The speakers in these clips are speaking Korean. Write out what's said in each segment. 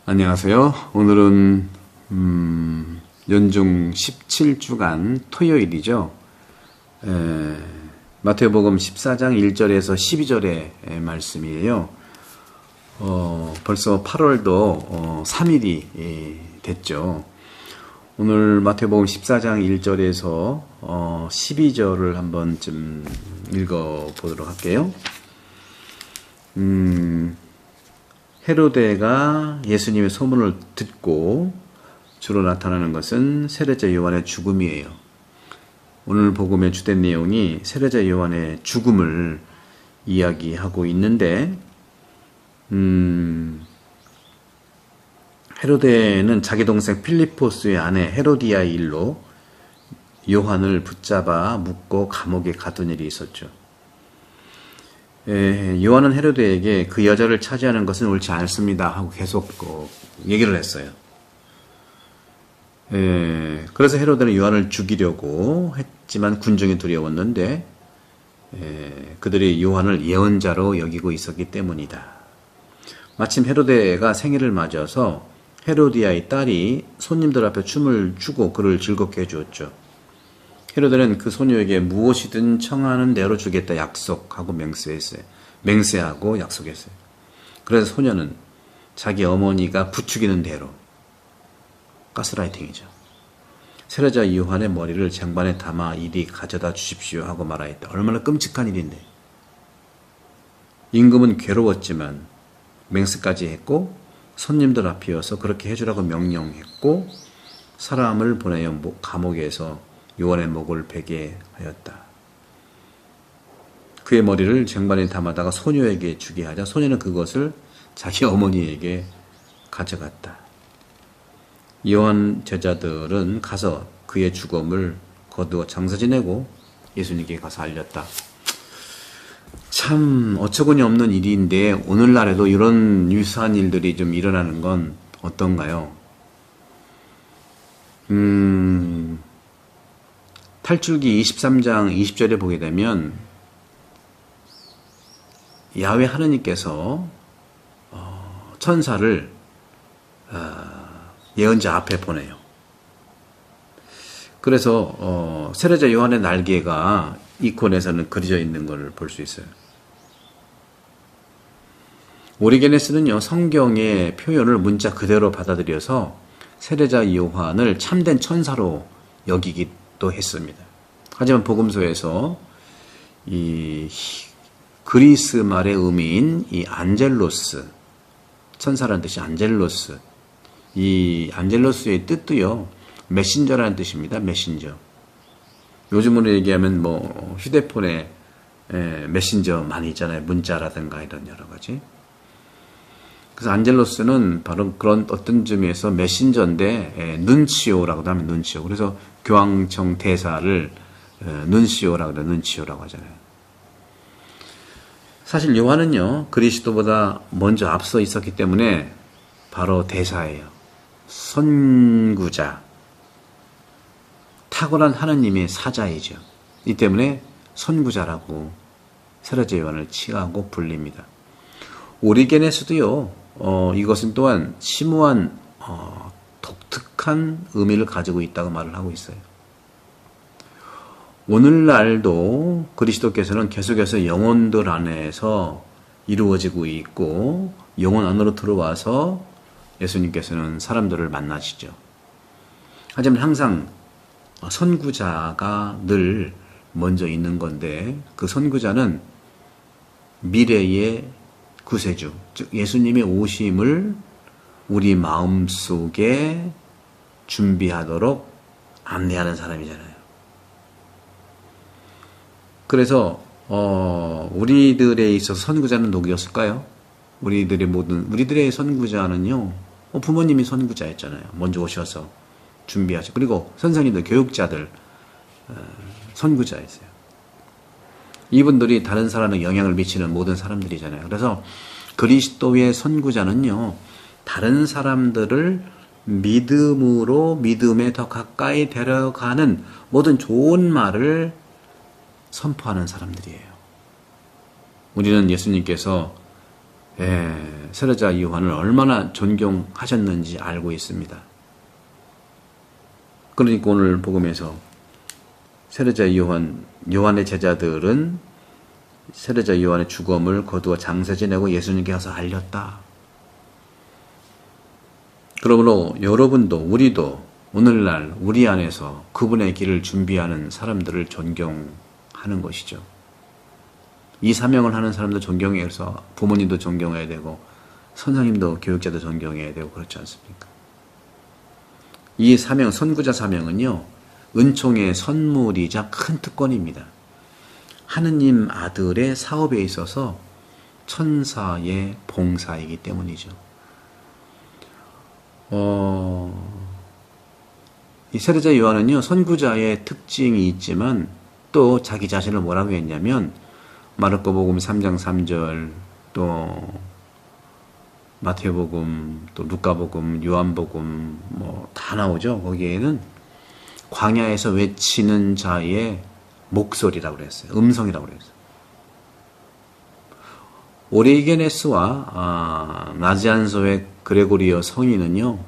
안녕하세요. 오늘은 연중 17주간 토요일이죠. 마태복음 14장 1절에서 12절의 말씀이에요. 벌써 8월도 3일이 됐죠. 오늘 마태복음 14장 1절에서 12절을 한번 좀 읽어보도록 할게요. 헤로데가 예수님의 소문을 듣고 주로 나타나는 것은 세례자 요한의 죽음이에요. 오늘 복음의 주된 내용이 세례자 요한의 죽음을 이야기하고 있는데, 헤로데는 자기 동생 필리포스의 아내 헤로디아의 일로 요한을 붙잡아 묶고 감옥에 가둔 일이 있었죠. 요한은 헤로데에게 그 여자를 차지하는 것은 옳지 않습니다 하고 계속 얘기를 했어요. 그래서 헤로데는 요한을 죽이려고 했지만 군중이 두려웠는데 그들이 요한을 예언자로 여기고 있었기 때문이다. 마침 헤로데가 생일을 맞아서 헤로디아의 딸이 손님들 앞에 춤을 추고 그를 즐겁게 해주었죠. 헤로데는 그 소녀에게 무엇이든 청하는 대로 주겠다 약속하고 맹세하고 약속했어요. 그래서 소녀는 자기 어머니가 부추기는 대로, 가스라이팅이죠, 세례자 요한의 머리를 쟁반에 담아 이리 가져다 주십시오 하고 말하였다. 얼마나 끔찍한 일인데. 임금은 괴로웠지만 맹세까지 했고 손님들 앞이어서 그렇게 해주라고 명령했고 사람을 보내어 감옥에서 요한의 목을 베게 하였다. 그의 머리를 쟁반에 담아다가 소녀에게 주게 하자 소녀는 그것을 자기 어머니에게 가져갔다. 요한 제자들은 가서 그의 죽음을 거두어 장사 지내고 예수님께 가서 알렸다. 참 어처구니 없는 일인데 오늘날에도 이런 유사한 일들이 좀 일어나는 건 어떤가요? 탈출기 23장 20절에 보게 되면 야훼 하느님께서 천사를 예언자 앞에 보내요. 그래서 세례자 요한의 날개가 이콘에서는 그려져 있는 걸 볼 수 있어요. 오리게네스는요, 성경의 표현을 문자 그대로 받아들여서 세례자 요한을 참된 천사로 여기기도 했습니다. 하지만 복음서에서 이 그리스 말의 의미인 이 안젤로스, 천사라는 뜻이 안젤로스, 이 안젤로스의 뜻도요, 메신저라는 뜻입니다. 메신저. 요즘으로 얘기하면 뭐 휴대폰에 메신저 많이 있잖아요. 문자라든가 이런 여러 가지. 그래서 안젤로스는 바로 그런 어떤 점에서 메신저인데 눈치오라고도 하면 눈치오. 그래서 교황청 대사를 눈시오라고 그래요. 눈치오라고 하잖아요. 사실 요한은요, 그리스도보다 먼저 앞서 있었기 때문에 바로 대사예요. 선구자, 탁월한 하느님의 사자이죠. 이 때문에 선구자라고 세례자 요한을 칭하고 불립니다. 오리게네스도요, 이것은 또한 심오한 독특한 의미를 가지고 있다고 말을 하고 있어요. 오늘날도 그리스도께서는 계속해서 영혼들 안에서 이루어지고 있고 영혼 안으로 들어와서 예수님께서는 사람들을 만나시죠. 하지만 항상 선구자가 늘 먼저 있는 건데 그 선구자는 미래의 구세주, 즉 예수님의 오심을 우리 마음속에 준비하도록 안내하는 사람이잖아요. 그래서 우리들에 있어서 선구자는 누구였을까요? 우리들의 선구자는요, 부모님이 선구자였잖아요. 먼저 오셔서 준비하죠. 그리고 선생님들, 교육자들 선구자였어요. 이분들이 다른 사람에 영향을 미치는 모든 사람들이잖아요. 그래서 그리스도의 선구자는요, 다른 사람들을 믿음에 더 가까이 데려가는 모든 좋은 말을 선포하는 사람들이에요. 우리는 예수님께서 세례자 요한을 얼마나 존경하셨는지 알고 있습니다. 그러니까 오늘 복음에서 세례자 요한의 제자들은 세례자 요한의 죽음을 거두어 장사 지내고 예수님께 가서 알렸다. 그러므로 여러분도 우리도 오늘날 우리 안에서 그분의 길을 준비하는 사람들을 존경하는 것이죠. 이 사명을 하는 사람도 존경해서 부모님도 존경해야 되고 선생님도 교육자도 존경해야 되고 그렇지 않습니까? 이 사명, 선구자 사명은요, 은총의 선물이자 큰 특권입니다. 하느님 아들의 사업에 있어서 천사의 봉사이기 때문이죠. 이 세례자 요한은요, 선구자의 특징이 있지만 또 자기 자신을 뭐라고 했냐면 마르코복음 3장 3절, 또 마태복음, 또 루카복음, 요한복음 다 나오죠. 거기에는 광야에서 외치는 자의 목소리라고 그랬어요. 음성이라고 그랬어요. 오리게네스와 나지안소의 그레고리오 성인은요,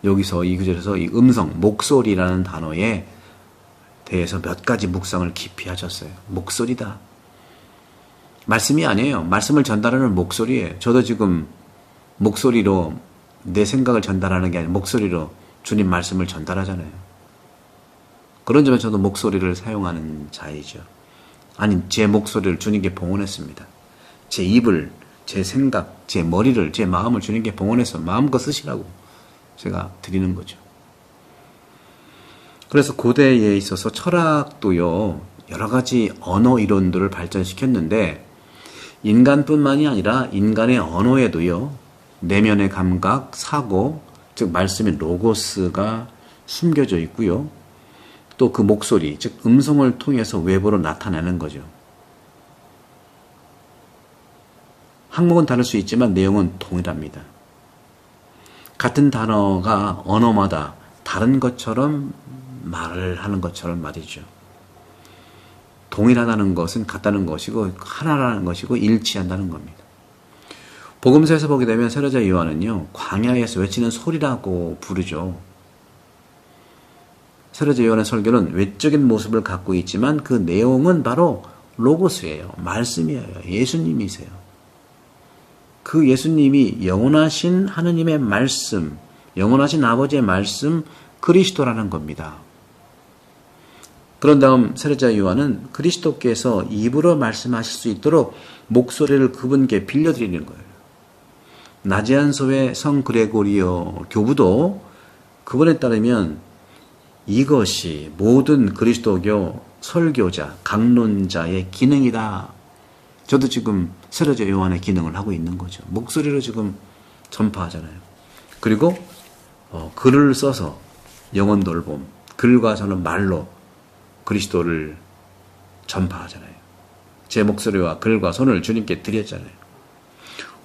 여기서 이 구절에서 이 음성, 목소리라는 단어에 대해서 몇 가지 묵상을 깊이 하셨어요. 목소리다. 말씀이 아니에요. 말씀을 전달하는 목소리예요. 저도 지금 목소리로 내 생각을 전달하는 게 아니라 목소리로 주님 말씀을 전달하잖아요. 그런 점에서 저도 목소리를 사용하는 자이죠. 아니, 제 목소리를 주님께 봉헌했습니다. 제 입을, 제 생각, 제 머리를, 제 마음을 주님께 봉헌해서 마음껏 쓰시라고 제가 드리는 거죠. 그래서 고대에 있어서 철학도요, 여러 가지 언어 이론들을 발전시켰는데 인간뿐만이 아니라 인간의 언어에도요, 내면의 감각, 사고, 즉 말씀의 로고스가 숨겨져 있고요. 또 그 목소리, 즉 음성을 통해서 외부로 나타내는 거죠. 항목은 다를 수 있지만 내용은 동일합니다. 같은 단어가 언어마다 다른 것처럼 말을 하는 것처럼 말이죠. 동일하다는 것은 같다는 것이고 하나라는 것이고 일치한다는 겁니다. 복음서에서 보게 되면 세례자 요한은요, 광야에서 외치는 소리라고 부르죠. 세례자 요한의 설교는 외적인 모습을 갖고 있지만 그 내용은 바로 로고스예요. 말씀이에요. 예수님이세요. 그 예수님이 영원하신 하느님의 말씀, 영원하신 아버지의 말씀, 그리스도라는 겁니다. 그런 다음 세례자 요한은 그리스도께서 입으로 말씀하실 수 있도록 목소리를 그분께 빌려드리는 거예요. 나지안소의 성 그레고리오 교부도 그분에 따르면 이것이 모든 그리스도교 설교자, 강론자의 기능이다. 저도 지금 세례자 요한의 기능을 하고 있는 거죠. 목소리로 지금 전파하잖아요. 그리고 글을 써서 영혼 돌봄, 글과 저는 말로 그리스도를 전파하잖아요. 제 목소리와 글과 손을 주님께 드렸잖아요.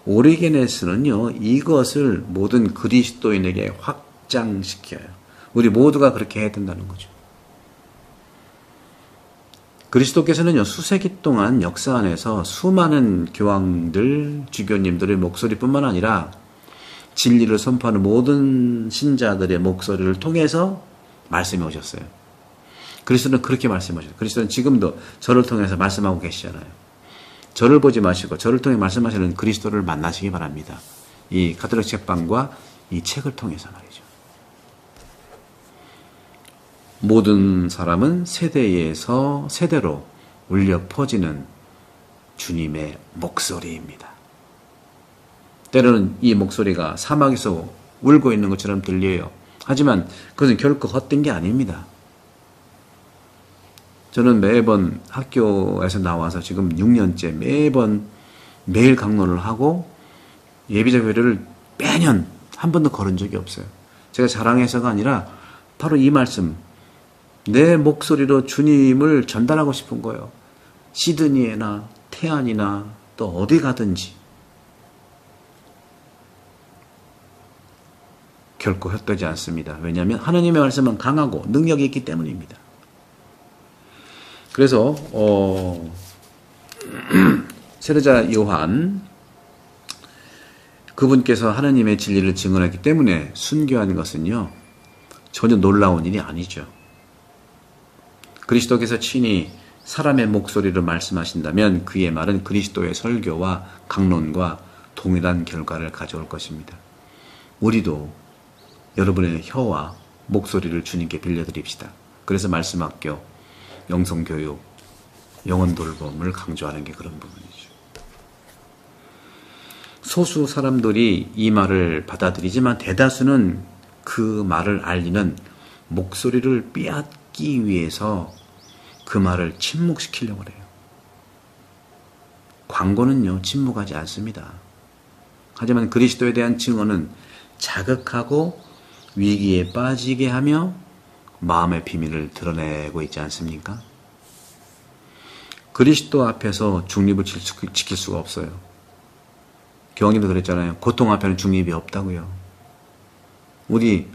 오리게네스는요, 이것을 모든 그리스도인에게 확장시켜요. 우리 모두가 그렇게 해야 된다는 거죠. 그리스도께서는요, 수세기 동안 역사 안에서 수많은 교황들, 주교님들의 목소리뿐만 아니라 진리를 선포하는 모든 신자들의 목소리를 통해서 말씀해 오셨어요. 그리스도는 그렇게 말씀하셨어요. 그리스도는 지금도 저를 통해서 말씀하고 계시잖아요. 저를 보지 마시고 저를 통해 말씀하시는 그리스도를 만나시기 바랍니다. 이 가톨릭 책방과 이 책을 통해서 말이죠. 모든 사람은 세대에서 세대로 울려 퍼지는 주님의 목소리입니다. 때로는 이 목소리가 사막에서 울고 있는 것처럼 들려요. 하지만 그것은 결코 헛된 게 아닙니다. 저는 매번 학교에서 나와서 지금 6년째 매일 강론을 하고 예비자 교회를 매년 한 번도 걸은 적이 없어요. 제가 자랑해서가 아니라 바로 이 말씀, 내 목소리로 주님을 전달하고 싶은 거예요. 시드니에나 태안이나 또 어디 가든지. 결코 헛되지 않습니다. 왜냐하면 하나님의 말씀은 강하고 능력이 있기 때문입니다. 그래서 세례자 요한 그분께서 하나님의 진리를 증언했기 때문에 순교한 것은요, 전혀 놀라운 일이 아니죠. 그리스도께서 친히 사람의 목소리로 말씀하신다면 그의 말은 그리스도의 설교와 강론과 동일한 결과를 가져올 것입니다. 우리도 여러분의 혀와 목소리를 주님께 빌려드립시다. 그래서 말씀학교, 영성교육, 영혼돌봄을 강조하는 게 그런 부분이죠. 소수 사람들이 이 말을 받아들이지만 대다수는 그 말을 알리는 목소리를 빼앗기 위해서 그 말을 침묵시키려고 해요. 광고는요, 침묵하지 않습니다. 하지만 그리스도에 대한 증언은 자극하고 위기에 빠지게 하며 마음의 비밀을 드러내고 있지 않습니까? 그리스도 앞에서 중립을 지킬 수가 없어요. 교황님도 그랬잖아요. 고통 앞에는 중립이 없다고요. 우리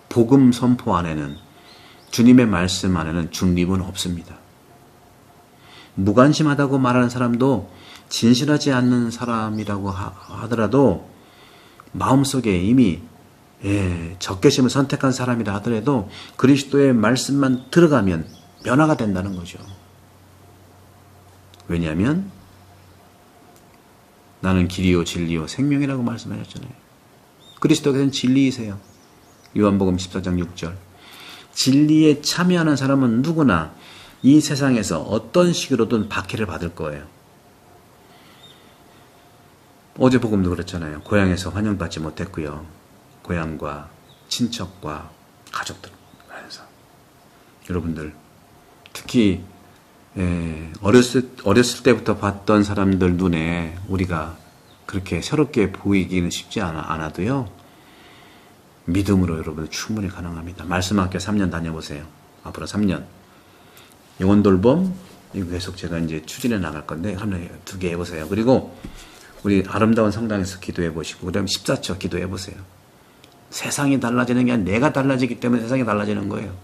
복음 선포 안에는, 주님의 말씀 안에는 중립은 없습니다. 무관심하다고 말하는 사람도 진실하지 않는 사람이라고 하더라도 마음속에 이미 적개심을 선택한 사람이라 하더라도 그리스도의 말씀만 들어가면 변화가 된다는 거죠. 왜냐하면 나는 길이요 진리요 생명이라고 말씀하셨잖아요. 그리스도께서는 진리이세요. 요한복음 14장 6절. 진리에 참여하는 사람은 누구나 이 세상에서 어떤 식으로든 박해를 받을 거예요. 어제 복음도 그랬잖아요. 고향에서 환영받지 못했고요. 고향과 친척과 가족들 안에서. 여러분들 특히 어렸을 때부터 봤던 사람들 눈에 우리가 그렇게 새롭게 보이기는 쉽지 않아도요. 믿음으로 여러분 충분히 가능합니다. 말씀학교 3년 다녀보세요. 앞으로 3년. 영혼돌봄 이거 계속 제가 이제 추진해 나갈 건데 하나 2개 해보세요. 그리고 우리 아름다운 성당에서 기도해 보시고 그다음에 14처 기도해 보세요. 세상이 달라지는 게 아니라 내가 달라지기 때문에 세상이 달라지는 거예요.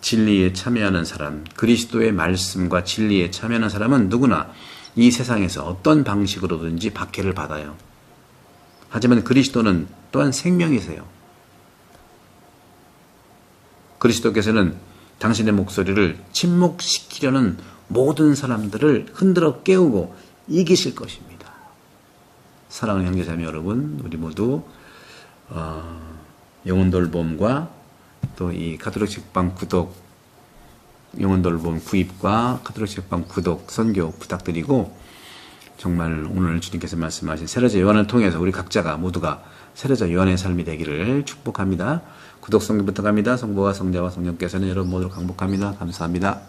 진리에 참여하는 사람, 그리스도의 말씀과 진리에 참여하는 사람은 누구나 이 세상에서 어떤 방식으로든지 박해를 받아요. 하지만 그리스도는 또한 생명이세요. 그리스도께서는 당신의 목소리를 침묵시키려는 모든 사람들을 흔들어 깨우고 이기실 것입니다. 사랑하는 형제자매 여러분, 우리 모두 영혼돌봄과 또 이 가톨릭 책방 구독, 영혼돌봄 구입과 가톨릭 책방 구독, 선교 부탁드리고 정말 오늘 주님께서 말씀하신 세례자 요한을 통해서 우리 각자가 모두가 세례자 요한의 삶이 되기를 축복합니다. 구독, 선교 부탁합니다. 성부와 성자와 성령께서는 여러분 모두를 강복합니다. 감사합니다.